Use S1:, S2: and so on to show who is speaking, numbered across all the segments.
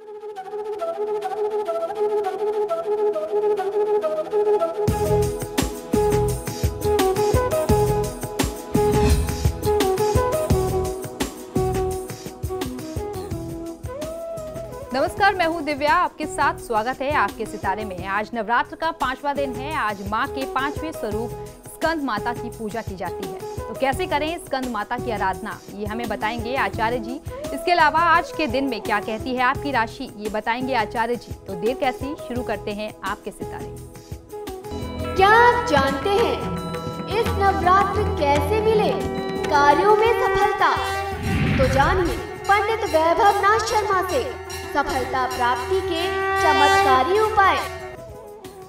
S1: नमस्कार, मैं हूं दिव्या, आपके साथ स्वागत है आपके सितारे में। आज नवरात्र का 5वां दिन है। आज मां के 5वें स्वरूप स्कंद माता की पूजा की जाती है। तो कैसे करें स्कंद माता की आराधना, ये हमें बताएंगे आचार्य जी। इसके अलावा आज के दिन में क्या कहती है आपकी राशि, ये बताएंगे आचार्य जी। तो देर कैसी, शुरू करते हैं आपके सितारे।
S2: क्या आप जानते हैं इस नवरात्र कैसे मिले कार्यों में सफलता? तो जानिए पंडित वैभव नाथ शर्मा से सफलता प्राप्ति के चमत्कारी उपाय।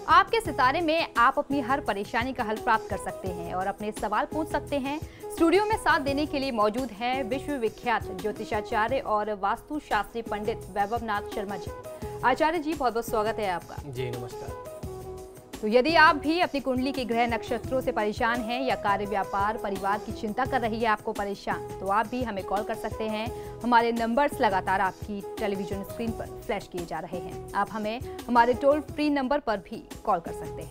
S1: आपके सितारे में आप अपनी हर परेशानी का हल प्राप्त कर सकते हैं और अपने सवाल पूछ सकते हैं। स्टूडियो में साथ देने के लिए मौजूद हैं विश्वविख्यात ज्योतिषाचार्य और वास्तु शास्त्री पंडित वैभव नाथ शर्मा जी। आचार्य जी, बहुत बहुत स्वागत है आपका।
S3: जी नमस्कार।
S1: तो यदि आप भी अपनी कुंडली के ग्रह नक्षत्रों से परेशान हैं या कार्य व्यापार परिवार की चिंता कर रही है आपको परेशान, तो आप भी हमें कॉल कर सकते हैं। हमारे नंबर्स लगातार आपकी टेलीविजन स्क्रीन पर फ्लैश किए जा रहे हैं। आप हमें हमारे टोल फ्री नंबर पर भी कॉल कर सकते हैं।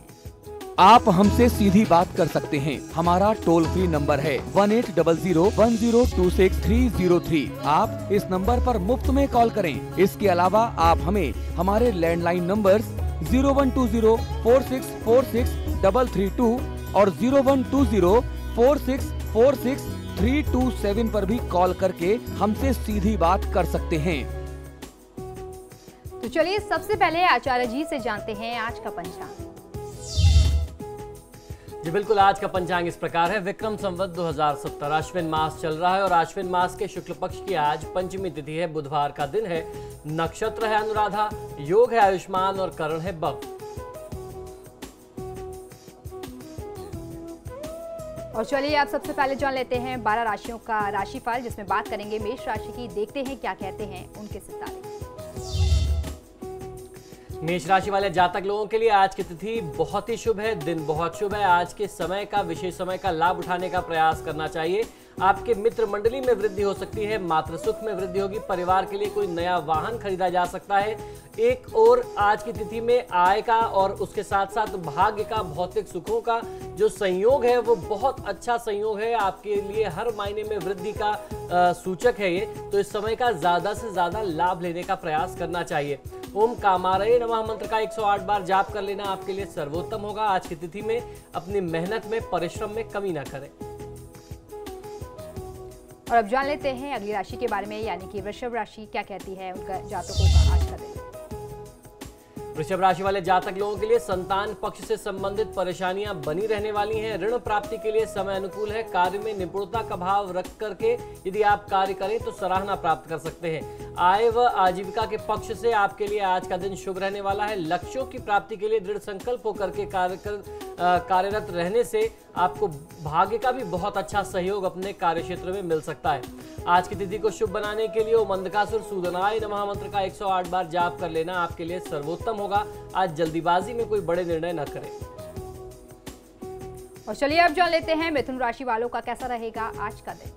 S4: आप हमसे सीधी बात कर सकते हैं। हमारा टोल फ्री नंबर है 180010263003। आप इस नंबर पर मुफ्त में कॉल करें। इसके अलावा आप हमें हमारे लैंडलाइन नंबर्स 012046463332 और 012046463327 पर भी कॉल करके हमसे सीधी बात कर सकते हैं।
S1: तो चलिए सबसे पहले आचार्य जी से जानते हैं आज का पंचांग।
S3: जी बिल्कुल, आज का पंचांग इस प्रकार है। विक्रम संवत 2070 अश्विन मास चल रहा है और अश्विन मास के शुक्ल पक्ष की आज पंचमी तिथि है, बुधवार का दिन है, नक्षत्र है अनुराधा, योग है आयुष्मान और करण है बव।
S1: और चलिए आप सबसे पहले जान लेते हैं 12 राशियों का राशिफल, जिसमें बात करेंगे मेष राशि की। देखते हैं क्या कहते हैं उनके सितारे।
S3: मेष राशि वाले जातक लोगों के लिए आज की तिथि बहुत ही शुभ है, दिन बहुत शुभ है। आज के समय का, विशेष समय का लाभ उठाने का प्रयास करना चाहिए। आपके मित्र मंडली में वृद्धि हो सकती है, मातृ सुख में वृद्धि होगी, परिवार के लिए कोई नया वाहन खरीदा जा सकता है। एक और आज की तिथि में आय का और उसके साथ साथ भाग्य का, भौतिक सुखों का जो संयोग है वो बहुत अच्छा संयोग है आपके लिए, हर मायने में वृद्धि का सूचक है ये। तो इस समय का ज्यादा से ज्यादा लाभ लेने का प्रयास करना चाहिए। ओम कामारये नमः मंत्र का 108 बार जाप कर लेना आपके लिए सर्वोत्तम होगा। आज की तिथि में अपनी मेहनत में, परिश्रम में कमी ना करें।
S1: और अब जान लेते हैं अगली राशि के बारे में, यानी कि वृषभ राशि क्या कहती है उनका जातकों का आज का दिन।
S3: वृषभ राशि वाले जातक लोगों के लिए संतान पक्ष से संबंधित परेशानियां बनी रहने वाली हैं। ऋण प्राप्ति के लिए समय अनुकूल है। कार्य में निपुणता का भाव रख करके यदि आप कार्य करें तो सराहना प्राप्त कर सकते हैं। आय व आजीविका के पक्ष से आपके लिए आज का दिन शुभ रहने वाला है। लक्ष्यों की प्राप्ति के लिए दृढ़ संकल्प होकर के कार्यरत रहने से आपको भाग्य का भी बहुत अच्छा सहयोग अपने कार्य क्षेत्र में मिल सकता है। आज की तिथि को शुभ बनाने के लिए ओम अंधकासुर सूदनाय नमः मंत्र का 108 बार जाप कर लेना आपके लिए सर्वोत्तम होगा। आज जल्दीबाजी में कोई बड़े निर्णय न करें।
S1: और चलिए अब जान लेते हैं मिथुन राशि वालों का कैसा रहेगा आज का दिन।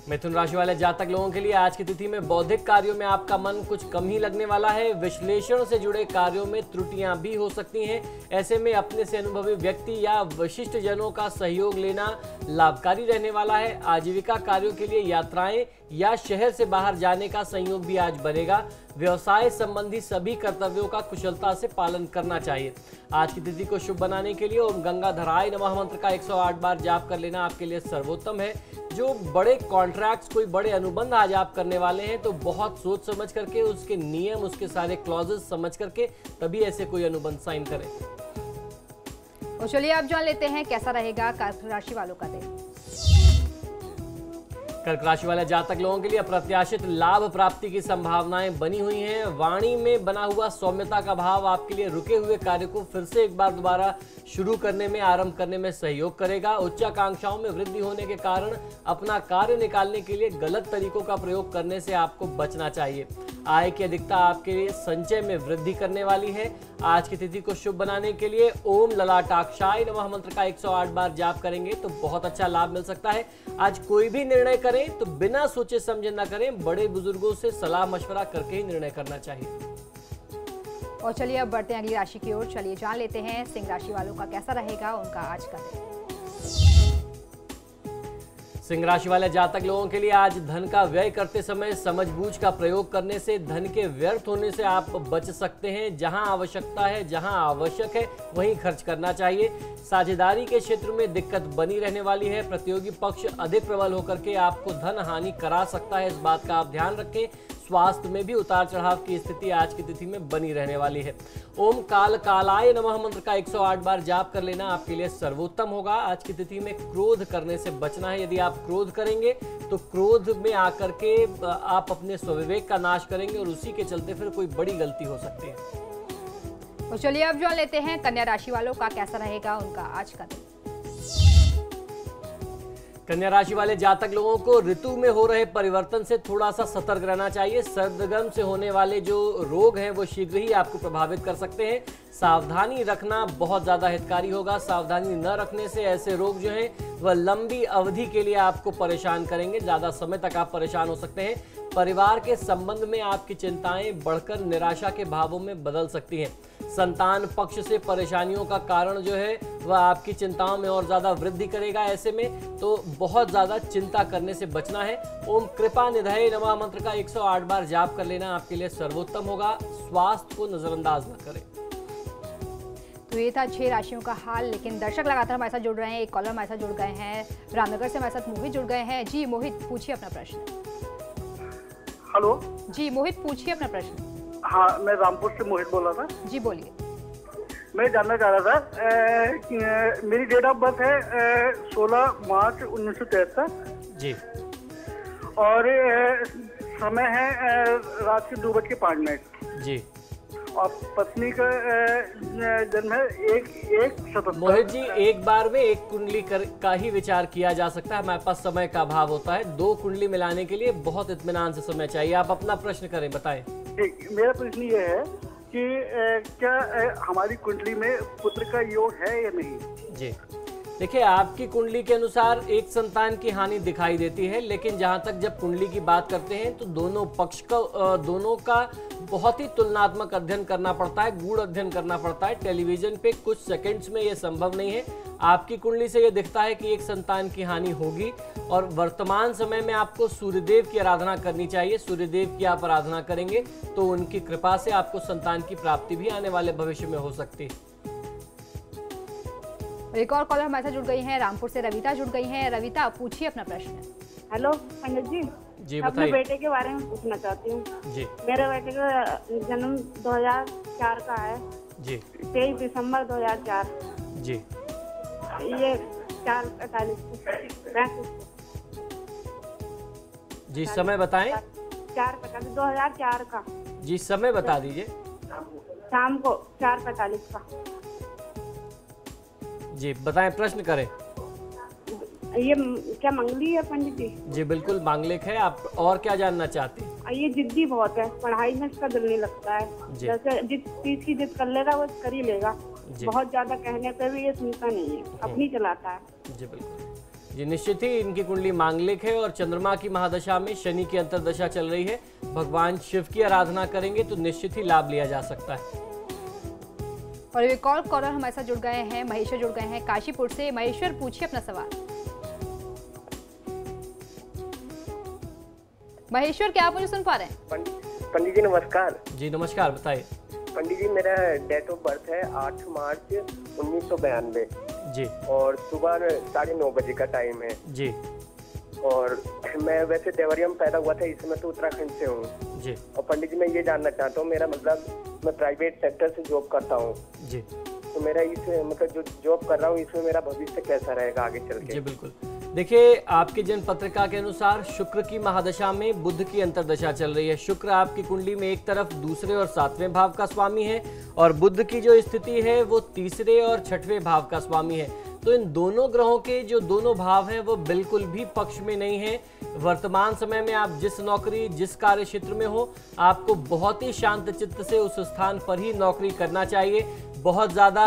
S3: मिथुन राशि वाले जातक लोगों के लिए आज की तिथि में बौद्धिक कार्यों में आपका मन कुछ कम ही लगने वाला है। विश्लेषण से जुड़े कार्यों में त्रुटियां भी हो सकती हैं। ऐसे में अपने से अनुभवी व्यक्ति या विशिष्ट जनों का सहयोग लेना लाभकारी रहने वाला है। आजीविका कार्यों के लिए यात्राएं या शहर से बाहर जाने का संयोग भी आज बनेगा। व्यवसाय संबंधी सभी कर्तव्यों का कुशलता से पालन करना चाहिए। आज की तिथि को शुभ बनाने के लिए ओम गंगाधराय नमः मंत्र का 108 बार जाप कर लेना आपके लिए सर्वोत्तम है। जो बड़े कॉन्ट्रैक्ट्स, कोई बड़े अनुबंध आज आप करने वाले हैं तो बहुत सोच समझ करके, उसके नियम, उसके सारे क्लॉजेस समझ करके तभी ऐसे कोई अनुबंध साइन करें।
S1: और चलिए अब जान लेते हैं कैसा रहेगा कर्क राशि वालों का दिन।
S3: कर्क राशि वाले जातक लोगों के लिए अप्रत्याशित लाभ प्राप्ति की संभावनाएं बनी हुई हैं। वाणी में बना हुआ सौम्यता का भाव आपके लिए रुके हुए कार्य को फिर से एक बार दोबारा शुरू करने में, आरंभ करने में सहयोग करेगा। उच्चाकांक्षाओं में वृद्धि होने के कारण अपना कार्य निकालने के लिए गलत तरीकों का प्रयोग करने से आपको बचना चाहिए। आय की अधिकता आपके लिए संचय में वृद्धि करने वाली है। आज की तिथि को शुभ बनाने के लिए ओम ललाटाक्षाय नमः मंत्र का 108 बार जाप करेंगे तो बहुत अच्छा लाभ मिल सकता है। आज कोई भी निर्णय करें तो बिना सोचे समझे ना करें, बड़े बुजुर्गों से सलाह मशवरा करके ही निर्णय करना चाहिए।
S1: और चलिए अब बढ़ते हैं अगली राशि की ओर। चलिए जान लेते हैं सिंह राशि वालों का कैसा रहेगा उनका आज का दिन।
S3: सिंह राशि वाले जातक लोगों के लिए आज धन का व्यय करते समय समझबूझ का प्रयोग करने से धन के व्यर्थ होने से आप बच सकते हैं। जहां आवश्यकता है, जहां आवश्यक है वहीं खर्च करना चाहिए। साझेदारी के क्षेत्र में दिक्कत बनी रहने वाली है। प्रतियोगी पक्ष अधिक प्रबल होकर के आपको धन हानि करा सकता है, इस बात का आप ध्यान रखें। स्वास्थ्य में भी उतार चढ़ाव की स्थिति आज की तिथि में बनी रहने वाली है। ओम काल कालाय नमः मंत्र का 108 बार जाप कर लेना आपके लिए सर्वोत्तम होगा। आज की तिथि में क्रोध करने से बचना है। यदि आप क्रोध करेंगे तो क्रोध में आकर के आप अपने स्वविवेक का नाश करेंगे और उसी के चलते फिर कोई बड़ी गलती हो सकती है।
S1: तो चलिए अब जान लेते हैं कन्या राशि वालों का कैसा रहेगा उनका आज का दिन।
S3: कन्या राशि वाले जातक लोगों को ऋतु में हो रहे परिवर्तन से थोड़ा सा सतर्क रहना चाहिए। सर्दगर्म से होने वाले जो रोग हैं वो शीघ्र ही आपको प्रभावित कर सकते हैं। सावधानी रखना बहुत ज्यादा हितकारी होगा। सावधानी न रखने से ऐसे रोग जो हैं वह लंबी अवधि के लिए आपको परेशान करेंगे। ज्यादा समय तक आप परेशान हो सकते हैं। परिवार के संबंध में आपकी चिंताएं बढ़कर निराशा के भावों में बदल सकती हैं। संतान पक्ष से परेशानियों का कारण जो है वह आपकी चिंताओं में और ज्यादा वृद्धि करेगा। ऐसे में तो बहुत ज्यादा चिंता करने से बचना है। ओम कृपा निधये नमः मंत्र का 108 बार जाप कर लेना आपके लिए सर्वोत्तम होगा। स्वास्थ्य को नजरअंदाज न करें।
S1: तो ये था 6 राशियों का हाल, लेकिन दर्शक लगातार हमारे साथ जुड़ रहे हैं। एक कॉलर हमारे साथ जुड़ गए हैं, रामनगर से हमारे साथ मोहित जुड़ गए हैं। जी मोहित, पूछिए अपना प्रश्न।
S5: हेलो
S1: जी मोहित, पूछिए अपना प्रश्न।
S5: हाँ, मैं रामपुर से मोहित बोल रहा था।
S1: जी बोलिए।
S5: मैं जानना चाह रहा था कि मेरी डेट ऑफ बर्थ है 16 मार्च 1973
S3: जी,
S5: और समय है रात के 2:05
S3: जी,
S5: और पत्नी का जन्म है 1/77।
S3: मोहित जी, एक बार में एक कुंडली का ही विचार किया जा सकता है। हमारे पास समय का अभाव होता है। 2 कुंडली मिलाने के लिए बहुत इत्मीनान से समय चाहिए। आप अपना प्रश्न करें, बताएं।
S5: ठीक, मेरा प्रश्न ये है कि क्या हमारी कुंडली में पुत्र का योग है या नहीं?
S3: जी, देखिए, आपकी कुंडली के अनुसार एक संतान की हानि दिखाई देती है, लेकिन जहां तक जब कुंडली की बात करते हैं तो दोनों का बहुत ही तुलनात्मक अध्ययन करना पड़ता है, गूढ़ अध्ययन करना पड़ता है। टेलीविजन पे कुछ सेकंड्स में ये संभव नहीं है। आपकी कुंडली से ये दिखता है कि एक संतान की हानि होगी और वर्तमान समय में आपको सूर्यदेव की आराधना करनी चाहिए। सूर्यदेव की आप आराधना करेंगे तो उनकी कृपा से आपको संतान की प्राप्ति भी आने वाले भविष्य में हो सकती है।
S1: एक और कॉलर हमारे साथ जुड़ गई हैं, रामपुर से रविता जुड़ गई हैं। रविता, पूछिए अपना प्रश्न।
S6: हेलो पंडित जी,
S3: जी
S6: अपने
S3: बताइए।
S6: बेटे के बारे में पूछना चाहती हूँ।
S3: जी
S6: मेरे बेटे का जन्म 2004 का है,
S3: जी
S6: 23 दिसंबर 2004।
S3: जी
S6: ये 4:45
S3: जी, समय बताएं।
S6: 2004 का
S3: जी, समय बता दीजिए।
S6: शाम को 4:45 का।
S3: जी बताएं, प्रश्न करें।
S6: ये क्या मंगली है पंडित जी?
S3: जी बिल्कुल मांगलिक है। आप और क्या जानना चाहती हैं?
S6: ये जिद्दी बहुत है, पढ़ाई में इसका दिल नहीं लगता है।
S3: जी।
S6: जैसे जिस चीज की जिद कर लेगा वो कर ही लेगा।
S3: जी।
S6: बहुत ज्यादा कहने पे भी ये सुनता नहीं है, अपनी चलाता है।
S3: जी बिल्कुल जी, निश्चित ही इनकी कुंडली मांगलिक है और चंद्रमा की महादशा में शनि की अंतर्दशा चल रही है। भगवान शिव की आराधना करेंगे तो निश्चित ही लाभ लिया जा सकता है।
S1: और एक और कॉलर हमारे साथ जुड़ गए हैं, महेश्वर जुड़ गए हैं काशीपुर से। महेश्वर, पूछिए अपना सवाल। महेश्वर, क्या आप मुझे सुन पा रहे हैं?
S7: पंडित जी नमस्कार।
S3: जी नमस्कार, बताइए।
S7: पंडित जी, मेरा डेट ऑफ बर्थ है 8 मार्च 1992
S3: जी,
S7: और सुबह 9:30 बजे का टाइम है।
S3: जी
S7: और मैं वैसे देवरिया में पैदा हुआ था, इसमें तो उत्तराखंड से हूँ।
S3: जी
S7: और पंडित जी, मैं ये जानना चाहता हूँ, मेरा मतलब मैं प्राइवेट सेक्टर से जॉब करता हूँ,
S3: जी
S7: तो मेरा इस मतलब जो जॉब कर रहा हूँ इसमें मेरा भविष्य कैसा रहेगा आगे चल के?
S3: जी बिल्कुल। देखिए, आपकी जन्म पत्रिका के अनुसार शुक्र की महादशा में बुध की अंतर्दशा चल रही है। शुक्र आपकी कुंडली में एक तरफ दूसरे और 7वें भाव का स्वामी है और बुध की जो स्थिति है वो 3रे और 6वें भाव का स्वामी है। तो इन दोनों ग्रहों के जो दोनों भाव हैं वो बिल्कुल भी पक्ष में नहीं है। वर्तमान समय में आप जिस नौकरी, जिस कार्य क्षेत्र में हो, आपको बहुत ही शांत चित्त से उस स्थान पर ही नौकरी करना चाहिए। बहुत ज़्यादा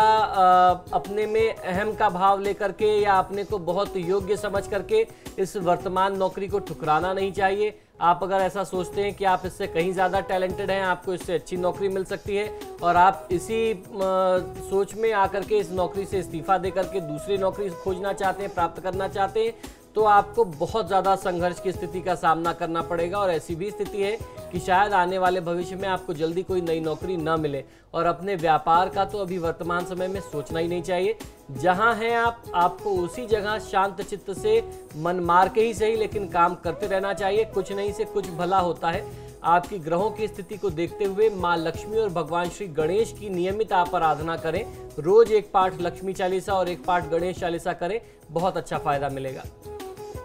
S3: अपने में अहम का भाव लेकर के या अपने को बहुत योग्य समझ करके इस वर्तमान नौकरी को ठुकराना नहीं चाहिए। आप अगर ऐसा सोचते हैं कि आप इससे कहीं ज़्यादा टैलेंटेड हैं, आपको इससे अच्छी नौकरी मिल सकती है और आप इसी सोच में आकर के इस नौकरी से इस्तीफा दे करके दूसरी नौकरी खोजना चाहते हैं, प्राप्त करना चाहते हैं, तो आपको बहुत ज़्यादा संघर्ष की स्थिति का सामना करना पड़ेगा। और ऐसी भी स्थिति है कि शायद आने वाले भविष्य में आपको जल्दी कोई नई नौकरी न मिले। और अपने व्यापार का तो अभी वर्तमान समय में सोचना ही नहीं चाहिए। जहां हैं आपको उसी जगह शांत चित्त से मन मार के ही सही लेकिन काम करते रहना चाहिए। कुछ नहीं से कुछ भला होता है। आपकी ग्रहों की स्थिति को देखते हुए माँ लक्ष्मी और भगवान श्री गणेश की नियमित आप आराधना करें। रोज एक पाठ लक्ष्मी चालीसा और एक पाठ गणेश चालीसा करें, बहुत अच्छा फायदा मिलेगा।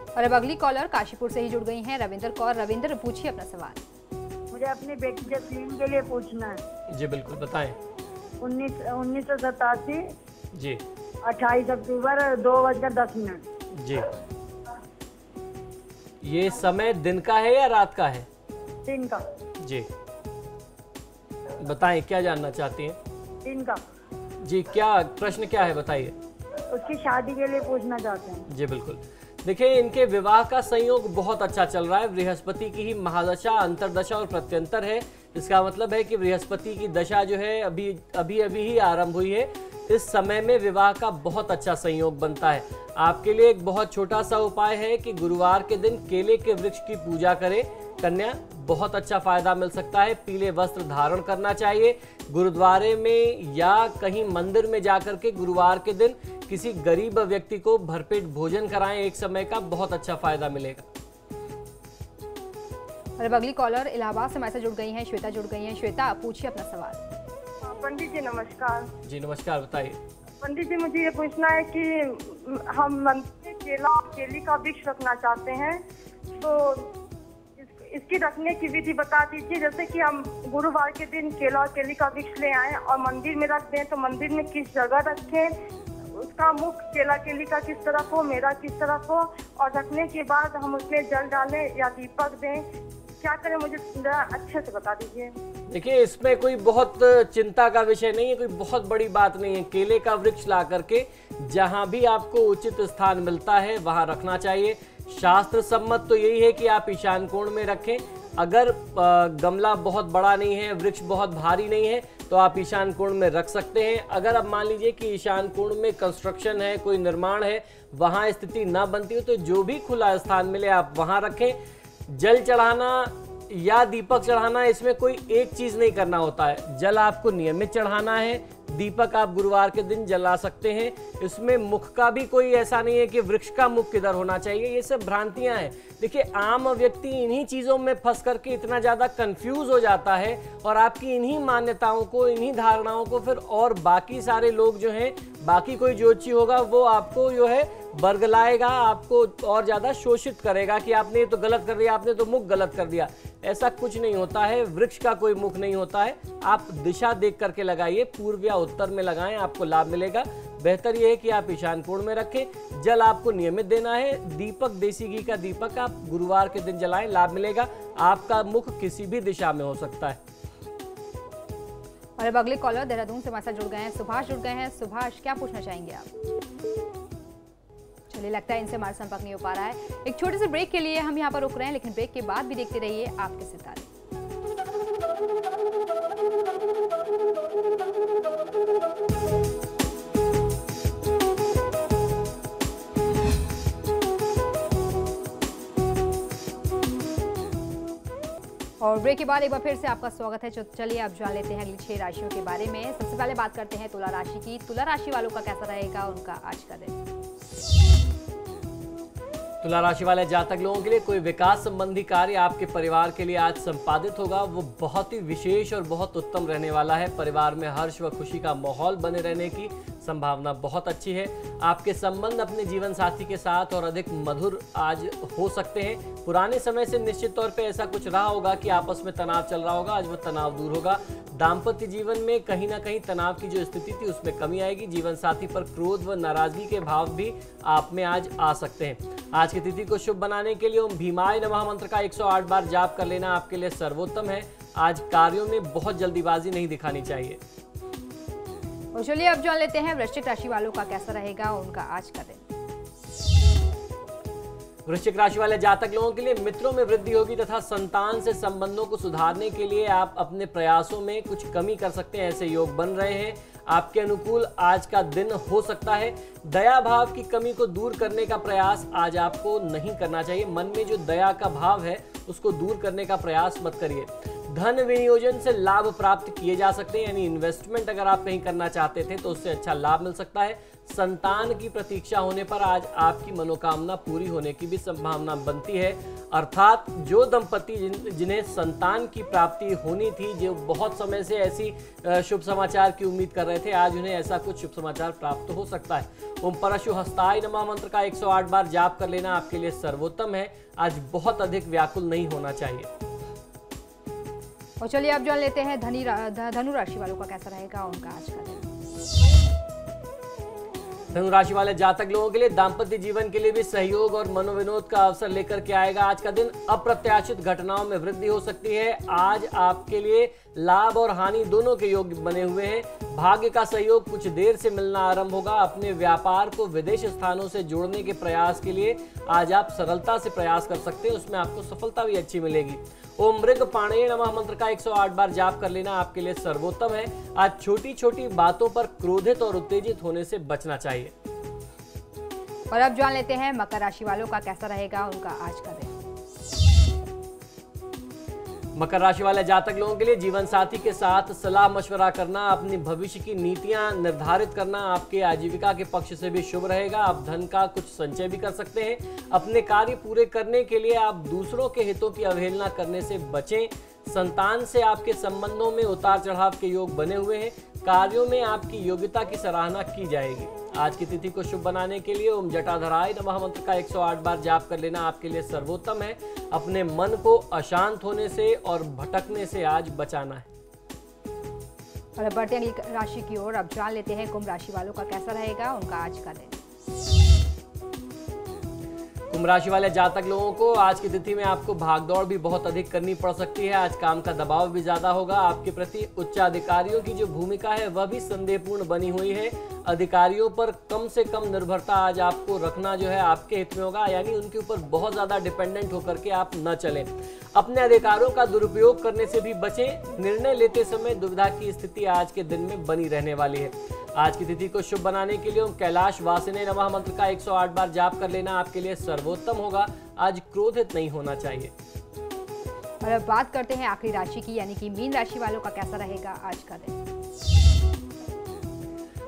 S1: और अब अगली कॉलर काशीपुर से ही जुड़ गई हैं रविंदर कौर। रविंदर, पूछिए अपना सवाल।
S6: मुझे अपनी बेटी जसलीन के लिए पूछना है।
S3: जी बिल्कुल, बताएं।
S6: 1987
S3: जी
S6: 28 अक्टूबर 2:10
S3: जी। ये समय दिन का है या रात का है?
S6: दिन का।
S3: जी बताएं, क्या जानना चाहती हैं?
S6: दिन का।
S3: जी, क्या प्रश्न क्या है बताइए।
S6: उसकी शादी के लिए पूछना चाहते हैं।
S3: जी बिल्कुल, देखिए इनके विवाह का संयोग बहुत अच्छा चल रहा है। बृहस्पति की ही महादशा, अंतरदशा और प्रत्यंतर है। इसका मतलब है कि बृहस्पति की दशा जो है अभी ही आरंभ हुई है। इस समय में विवाह का बहुत अच्छा संयोग बनता है। आपके लिए एक बहुत छोटा सा उपाय है कि गुरुवार के दिन केले के वृक्ष की पूजा करें। कन्या, बहुत अच्छा फायदा मिल सकता है। पीले वस्त्र धारण करना चाहिए। गुरुद्वारे में या कहीं मंदिर में जाकर के गुरुवार के दिन किसी गरीब व्यक्ति को भरपेट भोजन कराएं एक समय का, बहुत अच्छा फायदा मिलेगा।
S1: और अब अगली कॉलर इलाहाबाद से हमारे साथ जुड़ गई हैं, श्वेता जुड़ गई हैं। श्वेता, पूछिए अपना सवाल।
S6: पंडित जी नमस्कार।
S3: जी नमस्कार, बताइए।
S6: पंडित जी, मुझे ये पूछना है कि हम मंदिर में केली का वृक्ष रखना चाहते हैं, तो इसकी रखने की विधि बता दीजिए। जैसे कि हम गुरुवार के दिन केला और केली का वृक्ष ले आए और मंदिर में रख दें, तो मंदिर में किस जगह रखें, उसका मुख केला केली का किस तरफ हो, मेरा किस तरफ हो, और रखने के बाद हम उसमें जल डालें या दीपक दें, क्या करें, मुझे अच्छे से बता दीजिए।
S3: देखिए, इसमें कोई बहुत चिंता का विषय नहीं है, कोई बहुत बड़ी बात नहीं है। केले का वृक्ष ला करके जहां भी आपको उचित स्थान मिलता है वहां रखना चाहिए। शास्त्र सम्मत तो यही है कि आप ईशान कोण में रखें। अगर गमला बहुत बड़ा नहीं है, वृक्ष बहुत भारी नहीं है, तो आप ईशान कोण में रख सकते हैं। अगर अब मान लीजिए कि ईशान कोण में कंस्ट्रक्शन है, कोई निर्माण है, वहां स्थिति ना बनती हो, तो जो भी खुला स्थान मिले आप वहां रखें। जल चढ़ाना या दीपक चढ़ाना, इसमें कोई एक चीज नहीं करना होता है। जल आपको नियमित चढ़ाना है, दीपक आप गुरुवार के दिन जला सकते हैं। इसमें मुख का भी कोई ऐसा नहीं है कि वृक्ष का मुख किधर होना चाहिए, ये सब भ्रांतियां हैं। देखिए, आम व्यक्ति इन्हीं चीजों में फंस करके इतना ज्यादा कंफ्यूज हो जाता है और आपकी इन्हीं मान्यताओं को, इन्हीं धारणाओं को फिर और बाकी सारे लोग जो हैं, बाकी कोई ज्योतिषी होगा वो आपको जो है बरगलाएगा, आपको और ज्यादा शोषित करेगा कि आपने ये तो गलत कर दिया, आपने तो मुख गलत कर दिया। ऐसा कुछ नहीं होता है, वृक्ष का कोई मुख नहीं होता है। आप दिशा देख करके लगाइए, पूर्व या उत्तर में लगाएं, आपको लाभ मिलेगा। बेहतर यह है कि आप ईशान कोण में रखें। जल आपको नियमित देना है। दीपक, देसी घी का दीपक आप गुरुवार के दिन जलाएं, लाभ मिलेगा। आपका मुख किसी भी दिशा में हो सकता है।
S1: और अब अगले कॉलर देहरादून से हमारे साथ जुड़ गए हैं, सुभाष जुड़ गए हैं। सुभाष, क्या पूछना चाहेंगे आप? चलिए, लगता है इनसे हमारा संपर्क नहीं हो पा रहा है। एक छोटे से ब्रेक के लिए हम यहाँ पर रुक रहे हैं, लेकिन ब्रेक के बाद भी देखते रहिए आपके सितारे। और ब्रेक के बाद एक बार फिर से आपका स्वागत है। चलिए अब जान लेते हैं अगली 6 राशियों के बारे में। सबसे पहले बात करते हैं तुला राशि की। तुला राशि वालों का कैसा रहेगा उनका आज का दिन?
S3: तुला राशि वाले जातक लोगों के लिए कोई विकास संबंधी कार्य आपके परिवार के लिए आज संपादित होगा। वो बहुत ही विशेष और बहुत उत्तम रहने वाला है। परिवार में हर्ष व खुशी का माहौल बने रहने की संभावना बहुत अच्छी है। आपके संबंध अपने जीवन साथी के साथ और अधिक मधुर आज हो सकते हैं। पुराने समय से निश्चित तौर पे ऐसा कुछ रहा होगा कि आपस में तनाव चल रहा होगा, आज वह तनाव दूर होगा। दाम्पत्य जीवन में कहीं ना कहीं तनाव की जो स्थिति थी उसमें कमी आएगी। जीवन साथी पर क्रोध व नाराजगी के भाव भी आप में आज आ सकते हैं। आज की तिथि को शुभ बनाने के लिए ओम भीमाय नमः मंत्र का 108 बार जाप कर लेना आपके लिए सर्वोत्तम है। आज कार्यों में बहुत जल्दीबाजी नहीं दिखानी चाहिए।
S1: और चलिए अब जान लेते हैं वृश्चिक राशि वालों का कैसा रहेगा उनका आज का दिन।
S3: वृश्चिक राशि वाले जातक लोगों के लिए मित्रों में वृद्धि होगी तथा संतान से संबंधों को सुधारने के लिए आप अपने प्रयासों में कुछ कमी कर सकते हैं, ऐसे योग बन रहे हैं। आपके अनुकूल आज का दिन हो सकता है। दया भाव की कमी को दूर करने का प्रयास आज आपको नहीं करना चाहिए। मन में जो दया का भाव है उसको दूर करने का प्रयास मत करिए। धन विनियोजन से लाभ प्राप्त किए जा सकते हैं, यानी इन्वेस्टमेंट अगर आप कहीं करना चाहते थे तो उससे अच्छा लाभ मिल सकता है। संतान की प्रतीक्षा होने पर आज आपकी मनोकामना पूरी होने की भी संभावना बनती है। अर्थात जो दंपति जिन्हें संतान की प्राप्ति होनी थी, जो बहुत समय से ऐसी शुभ समाचार की उम्मीद कर रहे थे, आज उन्हें ऐसा कुछ शुभ समाचार प्राप्त हो सकता है। ओम परशु हस्ताय नमः मंत्र का 108 बार जाप कर लेना आपके लिए सर्वोत्तम है। आज बहुत अधिक व्याकुल नहीं होना चाहिए।
S1: और चलिए अब जान लेते हैं धनु राशि वालों का कैसा रहेगा उनका आज का दिन।
S3: धनु राशि वाले जातक लोगों के लिए दाम्पत्य जीवन के लिए भी सहयोग और मनोविनोद का अवसर लेकर के आएगा। आज का दिन अप्रत्याशित घटनाओं में वृद्धि हो सकती है। आज आपके लिए लाभ और हानि दोनों के योग बने हुए हैं। भाग्य का सहयोग कुछ देर से मिलना आरंभ होगा। अपने व्यापार को विदेश स्थानों से जोड़ने के प्रयास के लिए आज आप सरलता से प्रयास कर सकते हैं, उसमें आपको सफलता भी अच्छी मिलेगी। ओम मृग पाणिये नमः मंत्र का 108 बार जाप कर लेना आपके लिए सर्वोत्तम है। आज छोटी छोटी बातों पर क्रोधित और उत्तेजित होने से बचना चाहिए।
S1: और अब जान लेते हैं मकर राशि वालों का कैसा रहेगा उनका आज का दिन।
S3: मकर राशि वाले जातक लोगों के लिए जीवन साथी के साथ सलाह मशवरा करना, अपनी भविष्य की नीतियां निर्धारित करना आपके आजीविका के पक्ष से भी शुभ रहेगा। आप धन का कुछ संचय भी कर सकते हैं। अपने कार्य पूरे करने के लिए आप दूसरों के हितों की अवहेलना करने से बचें। संतान से आपके संबंधों में उतार चढ़ाव के योग बने हुए हैं। कार्यों में आपकी योग्यता की सराहना की जाएगी। आज की तिथि को शुभ बनाने के लिए ओम जटाधराय नमः मंत्र का 108 बार जाप कर लेना आपके लिए सर्वोत्तम है। अपने मन को अशांत होने से और भटकने से आज बचाना है।
S1: और अब बढ़ते हैं अगली राशि की ओर। अब जान लेते हैं कुंभ राशि वालों का कैसा रहेगा उनका आज का दिन।
S3: कुंभ राशि वाले जातक लोगों को आज की तिथि में आपको भागदौड़ भी बहुत अधिक करनी पड़ सकती है। आज काम का दबाव भी ज्यादा होगा। आपके प्रति उच्चाधिकारियों की जो भूमिका है वह भी संदेहपूर्ण बनी हुई है। अधिकारियों पर कम से कम निर्भरता आज आपको रखना जो है आपके हित में होगा, यानी उनके ऊपर बहुत ज्यादा डिपेंडेंट होकर के आप न चलें। अपने अधिकारों का दुरुपयोग करने से भी बचें। निर्णय लेते समय दुविधा की स्थिति आज के दिन में बनी रहने वाली है। आज की तिथि को शुभ बनाने के लिए ओम कैलाश वासिने नमः मंत्र का 108 बार जाप कर लेना आपके लिए सर्वोत्तम होगा। आज क्रोधित नहीं होना चाहिए।
S1: और अब बात करते हैं आखिरी राशि की, यानी कि मीन राशि वालों का कैसा रहेगा आज का दिन।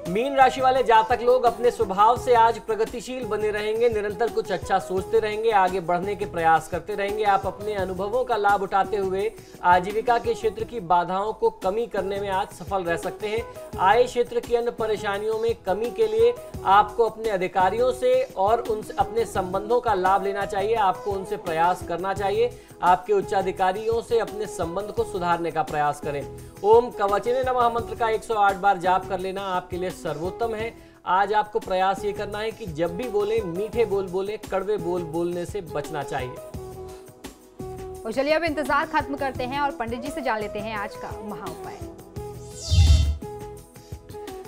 S3: मीन राशि वाले जातक लोग अपने स्वभाव से आज प्रगतिशील बने रहेंगे। निरंतर कुछ अच्छा सोचते रहेंगे, आगे बढ़ने के प्रयास करते रहेंगे। आप अपने अनुभवों का लाभ उठाते हुए आजीविका के क्षेत्र की बाधाओं को कमी करने में आज सफल रह सकते हैं। आय क्षेत्र की अन्य परेशानियों में कमी के लिए आपको अपने अधिकारियों से और उनसे अपने संबंधों का लाभ लेना चाहिए। आपको उनसे प्रयास करना चाहिए। आपके उच्चाधिकारियों से अपने संबंध को सुधारने का प्रयास करें। ओम कवचिने नमः मंत्र का 108 बार जाप कर लेना आपके लिए सर्वोत्तम है। आज आपको प्रयास ये करना है कि जब भी बोले मीठे बोल बोले, कड़वे बोल बोलने से बचना चाहिए।
S1: और चलिए अब इंतजार खत्म करते हैं और पंडित जी से जान लेते हैं आज का महाउपाय।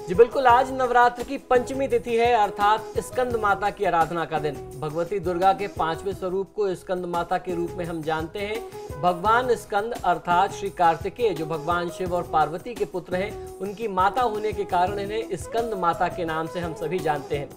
S3: जी बिल्कुल, आज नवरात्र की पंचमी तिथि है, अर्थात स्कंद माता की आराधना का दिन। भगवती दुर्गा के 5वें स्वरूप को स्कंद माता के रूप में हम जानते हैं। भगवान स्कंद अर्थात श्री कार्तिकेय, जो भगवान शिव और पार्वती के पुत्र हैं, उनकी माता होने के कारण इन्हें स्कंद माता के नाम से हम सभी जानते हैं।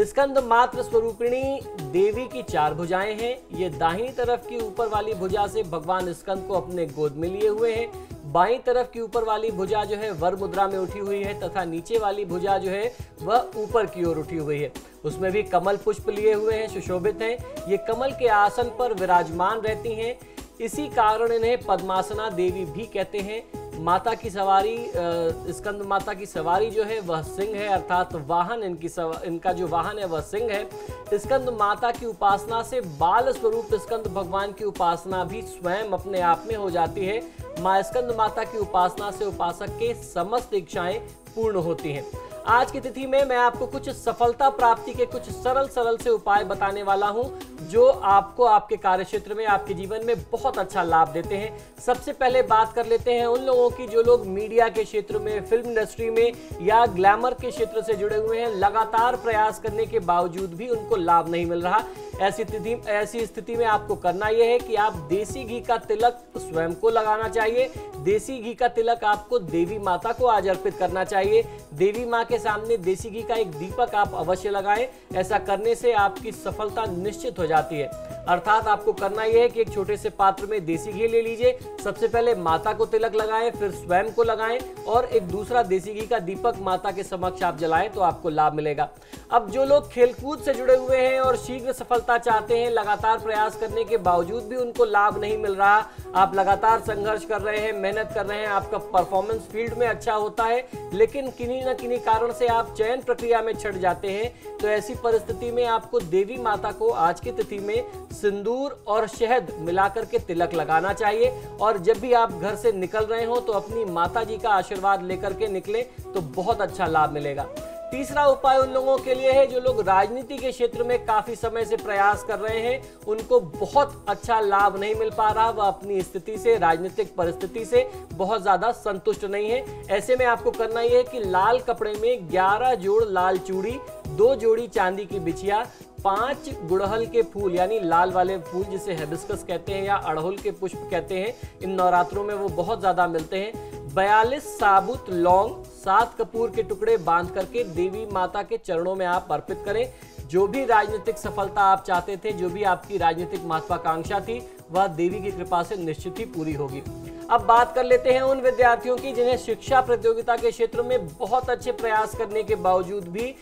S3: स्कंद मात्र स्वरूपिणी देवी की 4 भुजाएं हैं। ये दाहिनी तरफ की ऊपर वाली भुजा से भगवान स्कंद को अपने गोद में लिए हुए हैं। बाईं तरफ की ऊपर वाली भुजा जो है वर मुद्रा में उठी हुई है तथा नीचे वाली भुजा जो है वह ऊपर की ओर उठी हुई है। उसमें भी कमल पुष्प लिए हुए हैं, सुशोभित हैं। ये कमल के आसन पर विराजमान रहती हैं। इसी कारण इन्हें पद्मासना देवी भी कहते हैं। माता की सवारी, स्कंद माता की सवारी जो है वह सिंह है, अर्थात वाहन इनका जो वाहन है वह सिंह है। स्कंद माता की उपासना से बाल स्वरूप स्कंद भगवान की उपासना भी स्वयं अपने आप में हो जाती है। माँ स्कंद माता की उपासना से उपासक के समस्त इच्छाएं पूर्ण होती हैं। आज की तिथि में मैं आपको कुछ सफलता प्राप्ति के कुछ सरल से उपाय बताने वाला हूं जो आपको आपके कार्यक्षेत्र में, आपके जीवन में बहुत अच्छा लाभ देते हैं। सबसे पहले बात कर लेते हैं उन लोगों की जो लोग मीडिया के क्षेत्र में, फिल्म इंडस्ट्री में या ग्लैमर के क्षेत्र से जुड़े हुए हैं। लगातार प्रयास करने के बावजूद भी उनको लाभ नहीं मिल रहा। ऐसी स्थिति में आपको करना यह है कि आप देसी घी का तिलक स्वयं को लगाना चाहिए। देसी घी का तिलक आपको देवी माता को आज अर्पित करना चाहिए। देवी माँ के सामने देसी घी का एक दीपक आप अवश्य लगाएं। ऐसा करने से आपकी सफलता निश्चित हो जाती है। अर्थात आपको करना यह है कि एक छोटे से पात्र में देसी घी ले लीजिए। सबसे पहले माता को तिलक लगाएं, फिर स्वयं को लगाएं और एक दूसरा देसी घी का दीपक माता के समक्ष आप जलाएं तो आपको लाभ मिलेगा। अब जो लोग खेलकूद से जुड़े हुए हैं और शीघ्र सफलता चाहते हैं, लगातार प्रयास करने के बावजूद भी उनको लाभ नहीं मिल रहा, आप लगातार संघर्ष कर रहे हैं, मेहनत कर रहे हैं, आपका परफॉर्मेंस फील्ड में अच्छा होता है, लेकिन किन्हीं न किन्हीं कारण से आप चयन प्रक्रिया में छट जाते हैं, तो ऐसी परिस्थिति में आपको देवी माता को आज की तिथि में सिंदूर और शहद मिलाकर के तिलक लगाना चाहिए। और जब भी आप घर से निकल रहे हो तो अपनी माता जी का आशीर्वाद लेकर के निकले तो बहुत अच्छा लाभ मिलेगा। तीसरा उपाय उन लोगों के लिए है जो लोग राजनीति के क्षेत्र में काफी समय से प्रयास कर रहे हैं, उनको बहुत अच्छा लाभ नहीं मिल पा रहा, वह अपनी स्थिति से, राजनीतिक परिस्थिति से बहुत ज्यादा संतुष्ट नहीं है। ऐसे में आपको करना यह है कि लाल कपड़े में 11 जोड़ लाल चूड़ी, 2 जोड़ी चांदी की बिछिया, 5 गुड़हल के फूल यानी लाल वाले फूल जिसे हिबिस्कस कहते हैं या अड़हुल के पुष्प कहते हैं, इन नवरात्रों में वो बहुत ज्यादा मिलते हैं, 42 साबुत लौंग, 7 कपूर के टुकड़े बांध करके देवी माता के चरणों में आप अर्पित करें। जो भी राजनीतिक सफलता आप चाहते थे, जो भी आपकी राजनीतिक महत्वाकांक्षा थी, वह देवी की कृपा से निश्चित ही पूरी होगी। अब बात कर लेते हैं उन विद्यार्थियों की जिन्हें शिक्षा प्रतियोगिता के क्षेत्र में बहुत अच्छे प्रयास करने के बावजूद भी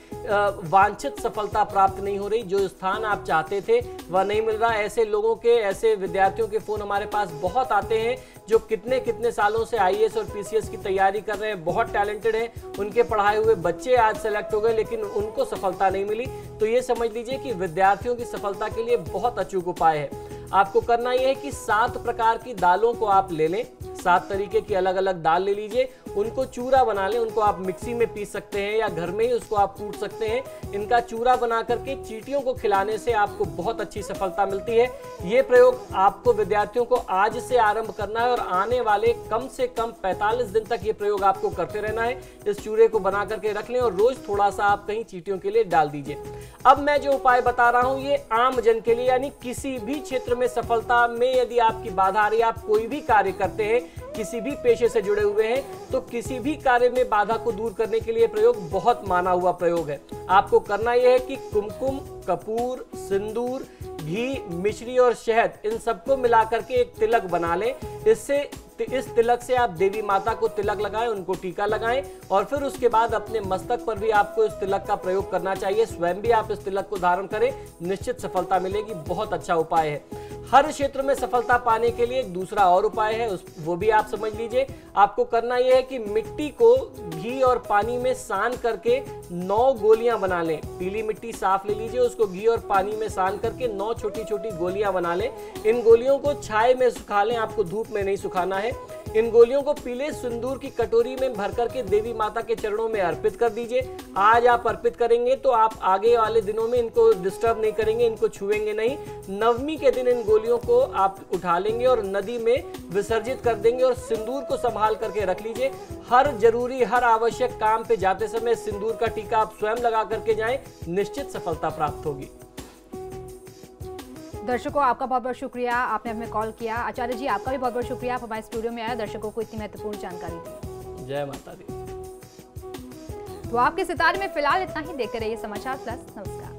S3: वांछित सफलता प्राप्त नहीं हो रही। जो स्थान आप चाहते थे वह नहीं मिल रहा। ऐसे लोगों के, ऐसे विद्यार्थियों के फोन हमारे पास बहुत आते हैं जो कितने सालों से आईएएस और पीसीएस की तैयारी कर रहे हैं, बहुत टैलेंटेड हैं, उनके पढ़ाए हुए बच्चे आज सेलेक्ट हो गए लेकिन उनको सफलता नहीं मिली। तो ये समझ लीजिए कि विद्यार्थियों की सफलता के लिए बहुत अचूक उपाय है। आपको करना यह है कि 7 प्रकार की दालों को आप ले लें, 7 तरीके की अलग अलग दाल ले लीजिए, उनको चूरा बना लें। उनको आप मिक्सी में पीस सकते हैं या घर में ही उसको आप कूट सकते हैं। इनका चूरा बना करके चींटियों को खिलाने से आपको बहुत अच्छी सफलता मिलती है। ये प्रयोग आपको विद्यार्थियों को आज से आरंभ करना है और आने वाले कम से कम 45 दिन तक ये प्रयोग आपको करते रहना है। इस चूरे को बना करके रख लें और रोज थोड़ा सा आप कहीं चींटियों के लिए डाल दीजिए। अब मैं जो उपाय बता रहा हूं ये आम जन के लिए, यानी किसी भी क्षेत्र में सफलता में यदि आपकी बाधा आ रही है, आप कोई भी कार्य करते हैं, किसी भी पेशे से जुड़े हुए हैं, तो किसी भी कार्य में बाधा को दूर करने के लिए प्रयोग बहुत माना हुआ प्रयोग है। आपको करना यह है कि कुमकुम, कपूर, सिंदूर, घी, मिश्री और शहद, इन सबको मिलाकर के एक तिलक बना लें। इस तिलक से आप देवी माता को तिलक लगाएं, उनको टीका लगाएं और फिर उसके बाद अपने मस्तक पर भी आपको इस तिलक का प्रयोग करना चाहिए। स्वयं भी आप इस तिलक को धारण करें, निश्चित सफलता मिलेगी। बहुत अच्छा उपाय है। हर क्षेत्र में सफलता पाने के लिए एक दूसरा और उपाय है, वो भी आप समझ लीजिए। आपको करना यह है कि मिट्टी को घी और पानी में सान करके 9 गोलियां बना लें। पीली मिट्टी साफ ले लीजिए, उसको घी और पानी में सान करके 9 छोटी छोटी गोलियां बना लें। इन गोलियों को छाए में सुखा लें, आपको धूप में नहीं सुखाना है। इन गोलियों को पीले सिंदूर की कटोरी में भर करके देवी माता के चरणों में अर्पित कर दीजिए। आज आप अर्पित करेंगे तो आप आगे वाले दिनों में इनको डिस्टर्ब नहीं करेंगे, इनको छुएंगे नहीं। नवमी के दिन इन गोलियों को आप उठा लेंगे और नदी में विसर्जित कर देंगे और सिंदूर को संभाल करके रख लीजिए। हर जरूरी, हर आवश्यक काम पे जाते समय सिंदूर का टीका आप स्वयं लगा करके जाएं, निश्चित सफलता प्राप्त होगी।
S1: दर्शकों, आपका बहुत बहुत शुक्रिया, आपने हमें कॉल किया। आचार्य जी, आपका भी बहुत बहुत शुक्रिया, आप हमारे स्टूडियो में आए, दर्शकों को इतनी महत्वपूर्ण जानकारी दी।
S3: जय माता दी।
S1: तो आपके सितारे में फिलहाल इतना ही। देखते रहिए समाचार प्लस। नमस्कार।